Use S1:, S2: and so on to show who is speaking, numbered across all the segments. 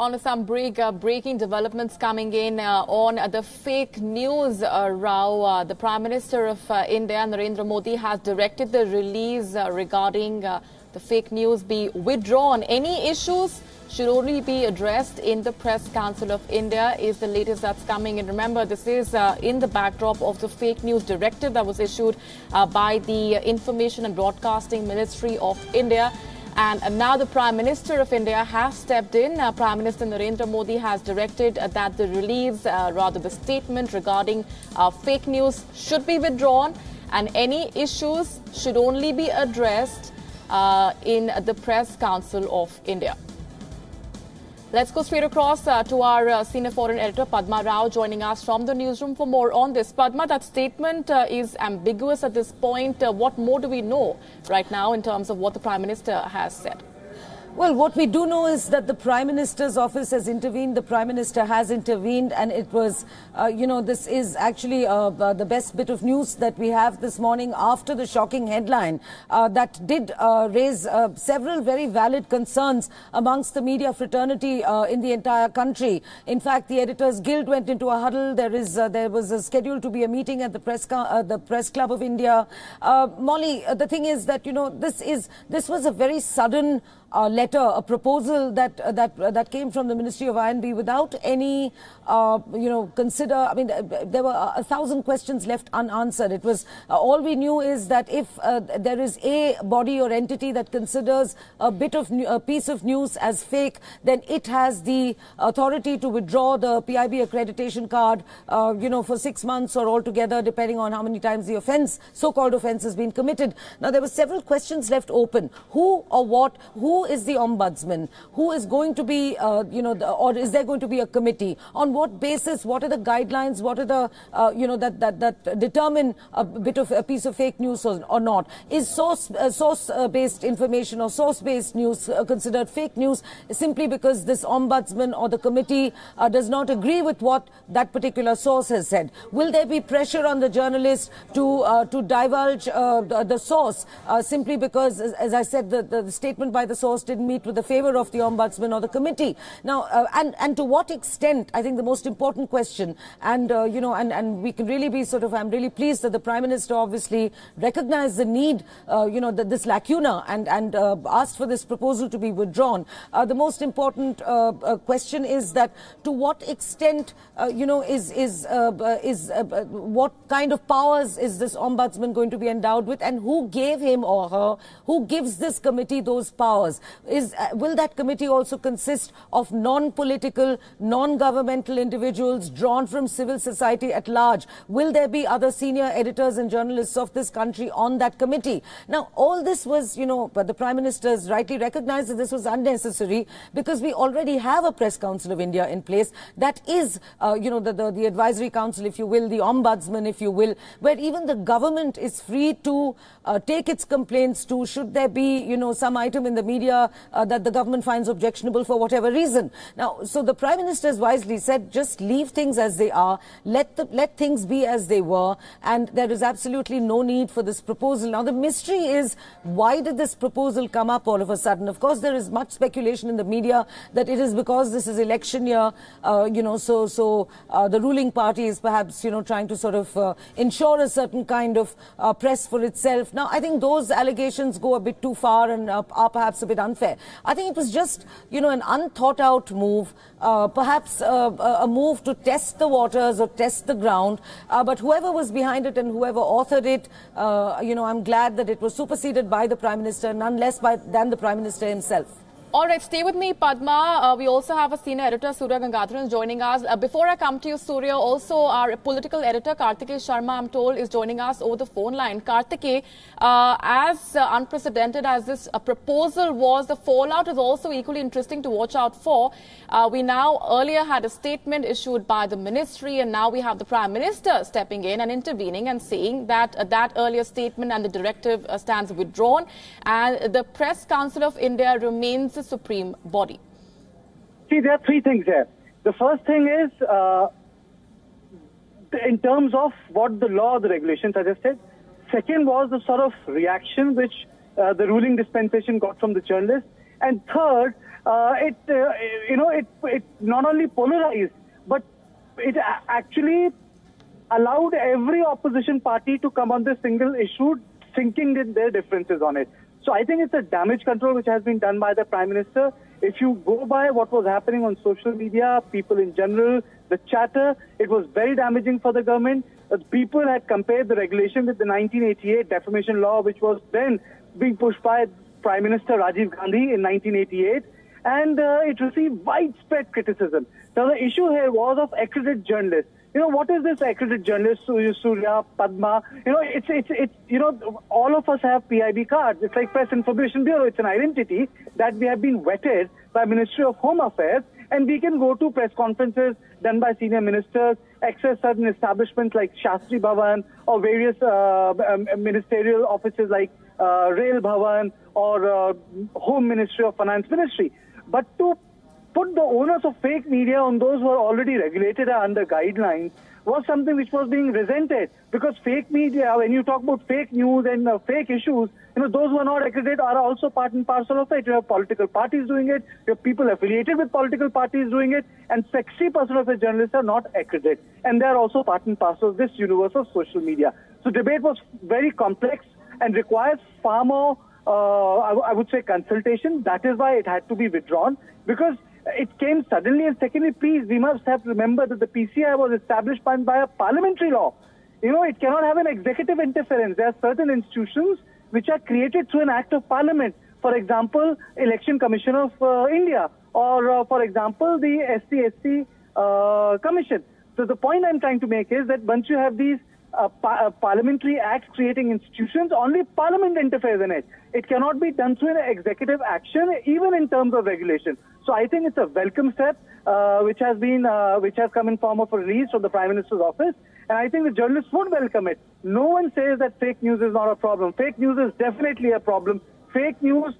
S1: On some breaking developments coming in on the fake news row. The Prime Minister of India, Narendra Modi, has directed the release regarding the fake news be withdrawn. Any issues should only be addressed in the Press Council of India is the latest that's coming in. Remember, this is in the backdrop of the fake news directive that was issued by the Information and Broadcasting Ministry of India. And now the Prime Minister of India has stepped in. Prime Minister Narendra Modi has directed that the release, rather the statement regarding fake news should be withdrawn and any issues should only be addressed in the Press Council of India. Let's go straight across to our senior foreign editor, Padma Rao, joining us from the newsroom for more on this. Padma, that statement is ambiguous at this point. What more do we know right now in terms of what the Prime Minister has said?
S2: Well, what we do know is that the Prime Minister's office has intervened. The Prime Minister has intervened, and it was, this is actually the best bit of news that we have this morning after the shocking headline that did raise several very valid concerns amongst the media fraternity in the entire country. In fact, the Editors Guild went into a huddle. There was scheduled to be a meeting at the Press Club of India. Molly, the thing is that this was a very sudden letter, a proposal that came from the Ministry of INB without any, I mean, there were 1,000 questions left unanswered. It was, all we knew is that if there is a body or entity that considers a piece of news as fake, then it has the authority to withdraw the PIB accreditation card, for 6 months or altogether, depending on how many times the offence, so-called offence, has been committed. Now, there were several questions left open. Who is the ombudsman? Who is going to be, or is there going to be a committee? On what basis? What are the guidelines? What are the, that determine a piece of fake news or not? Is source-based information or source-based news considered fake news simply because this ombudsman or the committee does not agree with what that particular source has said? Will there be pressure on the journalist to divulge the source simply because, as I said, the statement by the source didn't meet with the favour of the ombudsman or the committee? Now, and to what extent? I think the most important question, and we can really be I'm really pleased that the Prime Minister obviously recognized the need, this lacuna and asked for this proposal to be withdrawn. The most important question is that to what extent, what kind of powers is this ombudsman going to be endowed with, and who gave him or her, who gives this committee those powers? Will that committee also consist of non-political, non-governmental individuals drawn from civil society at large? Will there be other senior editors and journalists of this country on that committee? Now, all this was, but the Prime Minister has rightly recognized that this was unnecessary because we already have a Press Council of India in place that is, the Advisory Council, if you will, the Ombudsman, if you will, where even the government is free to take its complaints to, should there be, some item in the media that the government finds objectionable for whatever reason. Now, so the Prime Minister has wisely said, just leave things as they are, let things be as they were, and there is absolutely no need for this proposal. Now, the mystery is, why did this proposal come up all of a sudden? Of course, there is much speculation in the media that it is because this is election year, the ruling party is perhaps, trying to ensure a certain kind of press for itself. Now, I think those allegations go a bit too far and are perhaps a bit unfair. I think it was just, an unthought out move, perhaps a move to test the waters or test the ground. But whoever was behind it and whoever authored it, I'm glad that it was superseded by the Prime Minister, none less than the Prime Minister himself.
S1: All right, stay with me, Padma. We also have a senior editor, Surya Gangadharan, joining us. Before I come to you, Surya, also our political editor, Kartikeya Sharma, I'm told, is joining us over the phone line. Kartikeya, as unprecedented as this proposal was, the fallout is also equally interesting to watch out for. We now earlier had a statement issued by the ministry, and now we have the Prime Minister stepping in and intervening and saying that that earlier statement and the directive stands withdrawn, and the Press Council of India remains the supreme body.
S3: See, there are three things here. The first thing is, in terms of what the law or the regulation suggested. Second was the sort of reaction which the ruling dispensation got from the journalists. And third, it not only polarized, but it actually allowed every opposition party to come on this single issue, thinking in their differences on it. So I think it's a damage control which has been done by the Prime Minister. If you go by what was happening on social media, people in general, the chatter, it was very damaging for the government. People had compared the regulation with the 1988 defamation law, which was then being pushed by Prime Minister Rajiv Gandhi in 1988, and it received widespread criticism. Now the issue here was of accredited journalists. What is this accredited journalist, Surya, Padma? All of us have PIB cards. It's like Press Information Bureau. It's an identity that we have been vetted by Ministry of Home Affairs, and we can go to press conferences done by senior ministers, access certain establishments like Shastri Bhavan or various ministerial offices like Rail Bhavan or Home Ministry or Finance Ministry. But to put the owners of fake media on those who are already regulated or under guidelines was something which was being resented, because fake media, when you talk about fake news and fake issues, those who are not accredited are also part and parcel of it. You have political parties doing it, you have people affiliated with political parties doing it, and 60% of the journalists are not accredited, and they are also part and parcel of this universe of social media. So debate was very complex and requires far more, I would say, consultation. That is why it had to be withdrawn, because it came suddenly. And secondly, please, we must have to remember that the PCI was established by a parliamentary law. It cannot have an executive interference. There are certain institutions which are created through an act of parliament. For example, Election Commission of India, or for example, the SC Commission. So the point I'm trying to make is that once you have these parliamentary acts creating institutions, only parliament interferes in it. It cannot be done through an executive action, even in terms of regulation. So I think it's a welcome step, which has come in form of a release from the Prime Minister's office, and I think the journalists would welcome it. No one says that fake news is not a problem. Fake news is definitely a problem. Fake news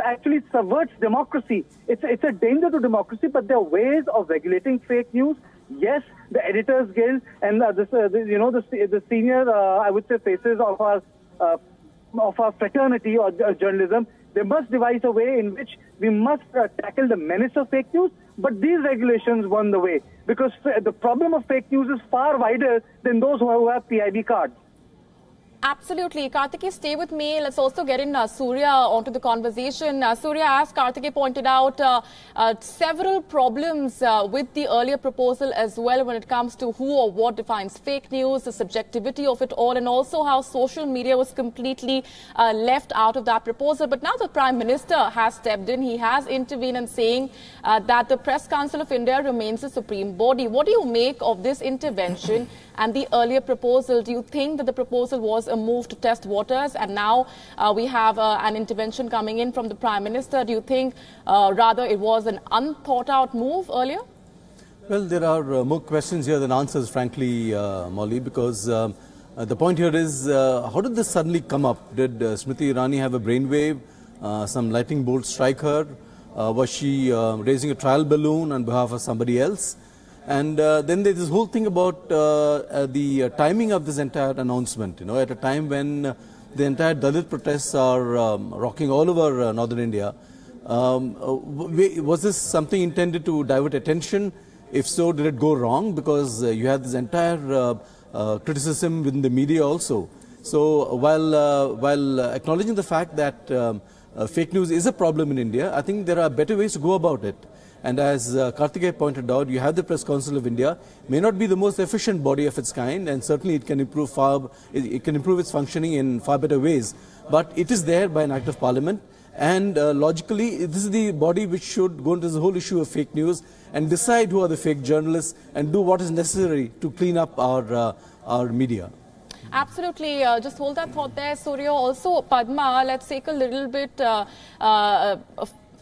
S3: actually subverts democracy. It's a danger to democracy, but there are ways of regulating fake news. Yes, the Editors Guild and the senior, I would say, faces of our fraternity or journalism, they must devise a way in which we must tackle the menace of fake news. But these regulations won the way, because the problem of fake news is far wider than those who have PIB cards.
S1: Absolutely. Karthike, stay with me. Let's also get in Surya onto the conversation. Surya, as Karthike pointed out, several problems with the earlier proposal as well when it comes to who or what defines fake news, the subjectivity of it all, and also how social media was completely left out of that proposal. But now the Prime Minister has stepped in. He has intervened and saying that the Press Council of India remains the supreme body. What do you make of this intervention and the earlier proposal? Do you think that the proposal was a move to test waters, and now we have an intervention coming in from the Prime Minister? Do you think rather it was an unthought out move earlier?
S4: Well, there are more questions here than answers, frankly, Molly, because the point here is, how did this suddenly come up? Did Smriti Irani have a brainwave, some lightning bolt strike her? Was she raising a trial balloon on behalf of somebody else? And then there's this whole thing about the timing of this entire announcement, at a time when the entire Dalit protests are rocking all over northern India. Was this something intended to divert attention? If so, did it go wrong? Because you had this entire criticism within the media also. So while acknowledging the fact that fake news is a problem in India, I think there are better ways to go about it. And as Karthike pointed out, you have the Press Council of India. May not be the most efficient body of its kind, and certainly it can improve its functioning in far better ways. But it is there by an act of Parliament, and logically, this is the body which should go into the whole issue of fake news and decide who are the fake journalists and do what is necessary to clean up our media.
S1: Absolutely. Just hold that thought there, Surya. Also, Padma, let's take a little bit.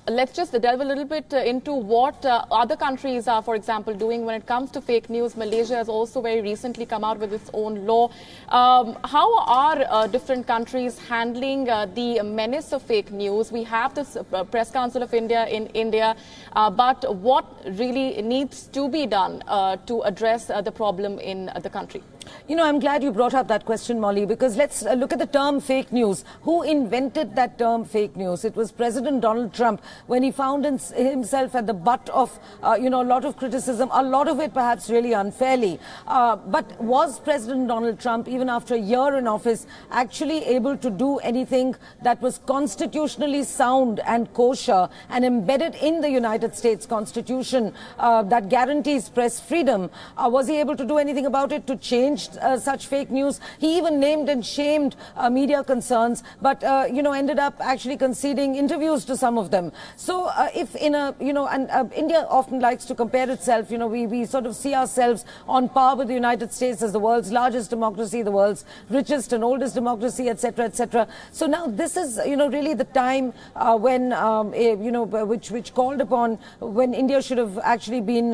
S1: Let's just delve a little bit into what other countries are, for example, doing when it comes to fake news. Malaysia has also very recently come out with its own law. How are different countries handling the menace of fake news? We have this Press Council of India in India, but what really needs to be done to address the problem in the country?
S2: You know, I'm glad you brought up that question, Molly, because let's look at the term fake news. Who invented that term fake news? It was President Donald Trump when he found himself at the butt of, a lot of criticism, a lot of it perhaps really unfairly. But was President Donald Trump, even after a year in office, actually able to do anything that was constitutionally sound and kosher and embedded in the United States Constitution that guarantees press freedom? Was he able to do anything about it to change such fake news? He even named and shamed media concerns, but ended up actually conceding interviews to some of them. So if in a India often likes to compare itself, we sort of see ourselves on par with the United States as the world's largest democracy, the world's richest and oldest democracy, etc., etc. So now this is really the time when which called upon, when India should have actually been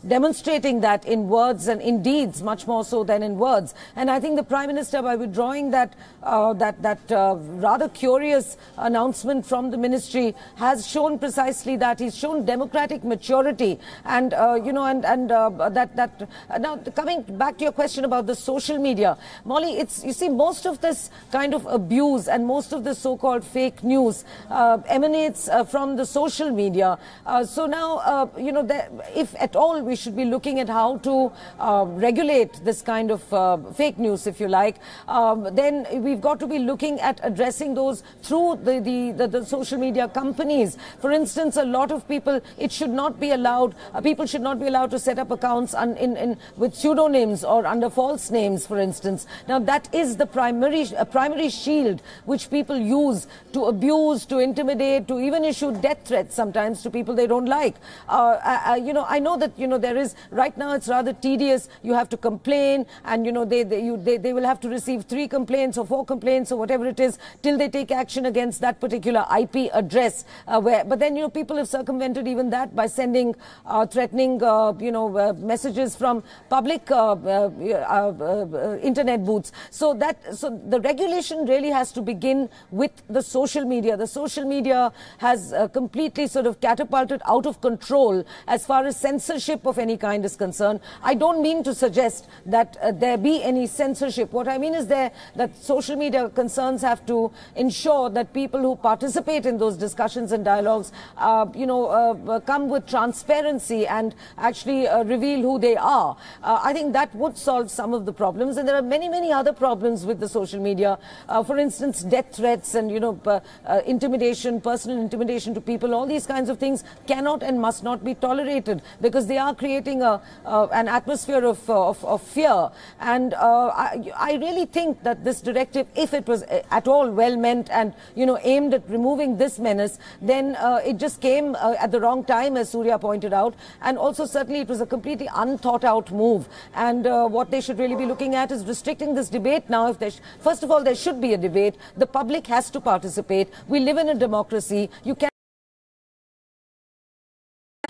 S2: demonstrating that in words and in deeds much more so than in words. And I think the Prime Minister, by withdrawing that rather curious announcement from the ministry, has shown precisely that. He's shown democratic maturity, and now coming back to your question about the social media, Molly, you see, most of this kind of abuse and most of the so-called fake news emanates from the social media. So now, if at all we should be looking at how to regulate this kind of fake news, if you like, then we've got to be looking at addressing those through the social media companies. For instance, a lot of people, it should not be allowed, people should not be allowed to set up accounts with pseudonyms or under false names, for instance. Now, that is the primary shield which people use to abuse, to intimidate, to even issue death threats sometimes to people they don't like. I know that, there is, right now it's rather tedious. You have to complain, and, they will have to receive 3 complaints or 4 complaints or whatever it is till they take action against that particular IP address. But then, people have circumvented even that by sending threatening, messages from public internet booths. So the regulation really has to begin with the social media. The social media has completely sort of catapulted out of control as far as censorship of any kind is concerned. I don't mean to suggest that there be any censorship. What I mean is that social media concerns have to ensure that people who participate in those discussions and dialogues, come with transparency and actually reveal who they are. I think that would solve some of the problems, and there are many, many other problems with the social media. For instance, death threats and intimidation, personal intimidation to people. All these kinds of things cannot and must not be tolerated, because they are creating an atmosphere of fear. And I really think that this directive, if it was at all well meant and aimed at removing this menace, then it just came at the wrong time, as Surya pointed out, and also certainly it was a completely unthought out move. And what they should really be looking at is restricting this debate now. First of all, there should be a debate. The public has to participate. We live in a democracy. You can.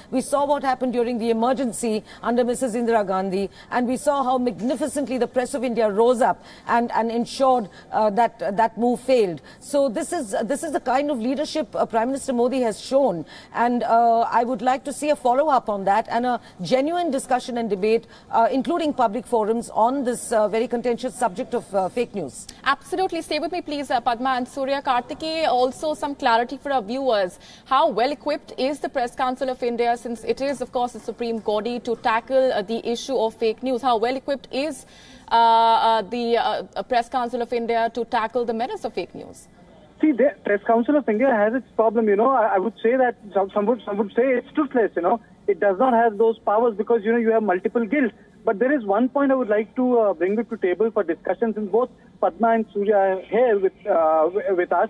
S2: We saw what happened during the emergency under Mrs. Indira Gandhi, and we saw how magnificently the press of India rose up and ensured that move failed. So this is the kind of leadership Prime Minister Modi has shown, and I would like to see a follow-up on that and a genuine discussion and debate, including public forums, on this very contentious subject of fake news.
S1: Absolutely. Stay with me, please, Padma and Surya. Kartikeya, also some clarity for our viewers. How well equipped is the Press Council of India, since it is, of course, the supreme body, to tackle the issue of fake news? How well equipped is the Press Council of India to tackle the menace of fake news?
S3: See, the Press Council of India has its problem. I would say that some would say it's toothless. It does not have those powers because you have multiple guilds. But there is one point I would like to bring it to table for discussion, since both Padma and Surya are here with us.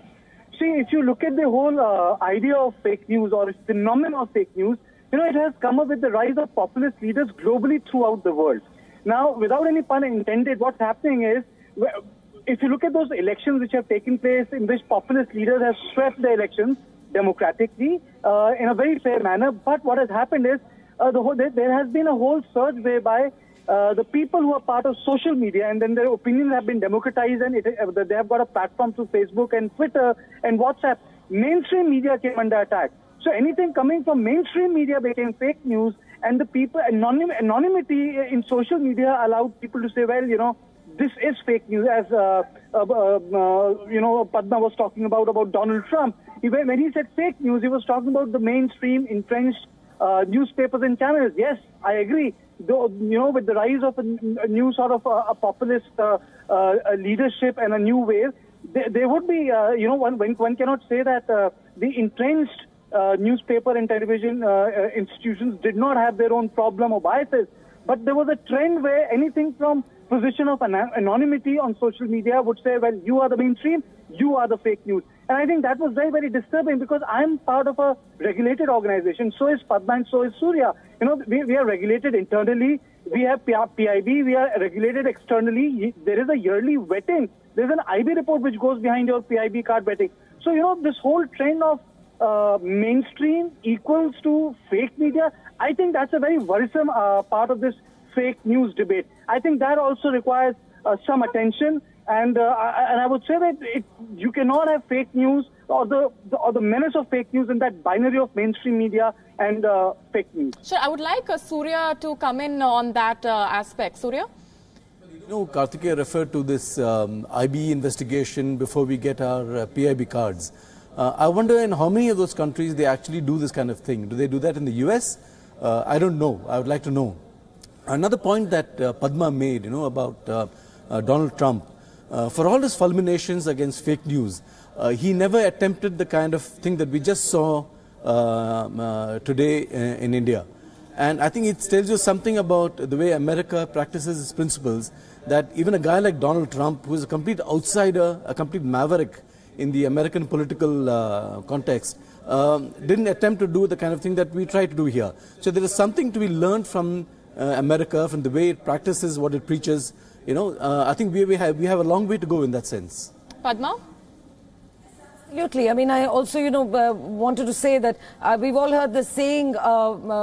S3: See, if you look at the whole idea of fake news, or phenomenon of fake news, it has come up with the rise of populist leaders globally throughout the world. Now, without any pun intended, what's happening is, if you look at those elections which have taken place, in which populist leaders have swept the elections democratically in a very fair manner, but what has happened is there has been a whole surge whereby the people who are part of social media, and then their opinions have been democratized, and they have got a platform through Facebook and Twitter and WhatsApp. Mainstream media came under attack. So anything coming from mainstream media became fake news, And the people, anonymity in social media allowed people to say, well, you know, this is fake news, as you know, Padma was talking about Donald Trump. When he said fake news, he was talking about the mainstream entrenched newspapers and channels. Yes, I agree. Though, you know, with the rise of a new sort of a populist leadership and a new wave, there would be, you know, one cannot say that the entrenched newspaper and television institutions did not have their own problem or biases. But there was a trend where anything from position of anonymity on social media would say, well, you are the mainstream, you are the fake news. And I think that was very, very disturbing, because I'm part of a regulated organization. So is Padma and so is Surya. You know, we are regulated internally. We have PIB. We are regulated externally. There is a yearly vetting. There's an IB report which goes behind your PIB card vetting. So, you know, this whole trend of mainstream equals to fake media, I think that's a very worrisome part of this fake news debate. I think that also requires some attention. And I would say that you cannot have fake news or the menace of fake news in that binary of mainstream media and fake news.
S1: Sure, I would like Surya to come in on that aspect. Surya?
S4: You know, Karthikeya referred to this IB investigation before we get our PIB cards. I wonder in how many of those countries they actually do this kind of thing. Do they do that in the US? I don't know. I would like to know. Another point that Padma made, you know, about Donald Trump. For all his fulminations against fake news, he never attempted the kind of thing that we just saw today in India. And I think it tells you something about the way America practices its principles, that even a guy like Donald Trump, who is a complete outsider, a complete maverick in the American political context, didn't attempt to do the kind of thing that we try to do here. So there is something to be learned from America, from the way it practices what it preaches. You know, I think we have a long way to go in that sense.
S1: Padma?
S2: Absolutely. I mean, I also, you know, wanted to say that we've all heard the saying,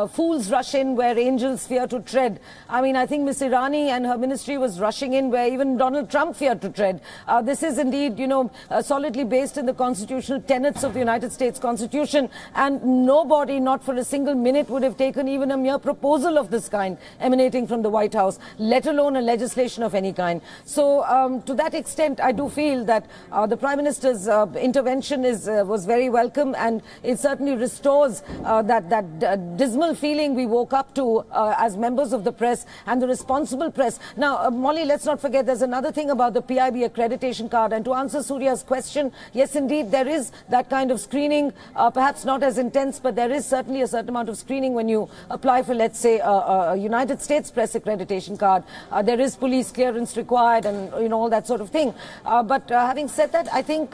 S2: fools rush in where angels fear to tread. I mean, I think Ms. Irani and her ministry was rushing in where even Donald Trump feared to tread. This is indeed, you know, solidly based in the constitutional tenets of the United States Constitution, and nobody, not for a single minute, would have taken even a mere proposal of this kind emanating from the White House, let alone a legislation of any kind. So, to that extent, I do feel that the Prime Minister's intervention was very welcome, and it certainly restores that dismal feeling we woke up to as members of the press and the responsible press. Now, Molly, let's not forget there's another thing about the PIB accreditation card, and to answer Surya's question, yes, indeed, there is that kind of screening, perhaps not as intense, but there is certainly a certain amount of screening when you apply for, let's say, a United States press accreditation card. There is police clearance required and, you know, all that sort of thing. But having said that, I think,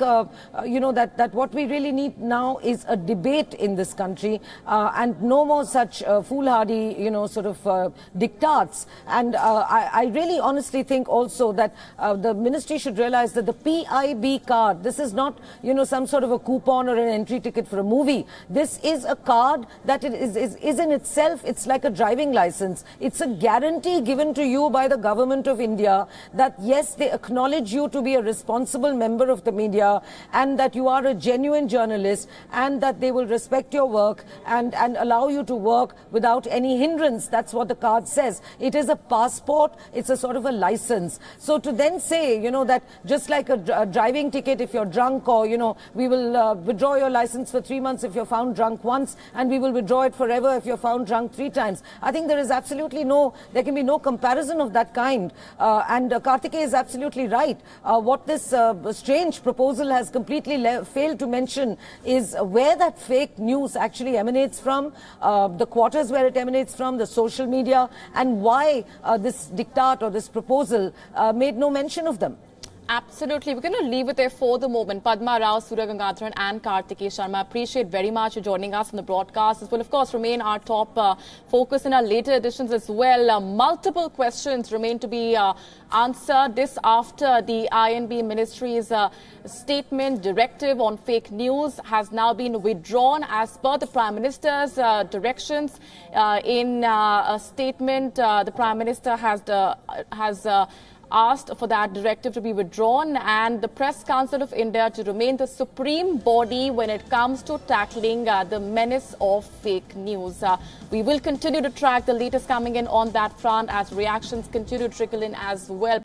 S2: you know, that what we really need now is a debate in this country and no more such foolhardy, you know, sort of diktats. And I really honestly think also that the ministry should realize that the PIB card, this is not, you know, some sort of a coupon or an entry ticket for a movie. This is a card that it is in itself, it's like a driving license. It's a guarantee given to you by the government of India that yes, they acknowledge you to be a responsible member of the media, and that you are a genuine journalist, and that they will respect your work and allow you to work without any hindrance. That's what the card says. It is a passport. It's a sort of a license. So to then say, you know, that just like a driving ticket, if you're drunk, or, you know, we will withdraw your license for 3 months if you're found drunk once, and we will withdraw it forever if you're found drunk 3 times. I think there is absolutely there can be no comparison of that kind. And Karthikeya is absolutely right. What this strange proposal has completely failed to mention is where that fake news actually emanates from, the quarters where it emanates from, the social media, and why this diktat or this proposal made no mention of them.
S1: Absolutely. We're going to leave it there for the moment. Padma Rao, Surya Gangadharan and Karthikeya Sharma, appreciate very much for joining us on the broadcast. This will, of course, remain our top focus in our later editions as well. Multiple questions remain to be answered. This after the INB Ministry's statement directive on fake news has now been withdrawn as per the Prime Minister's directions. In a statement, the Prime Minister has asked for that directive to be withdrawn and the Press Council of India to remain the supreme body when it comes to tackling the menace of fake news. We will continue to track the latest coming in on that front as reactions continue to trickle in as well.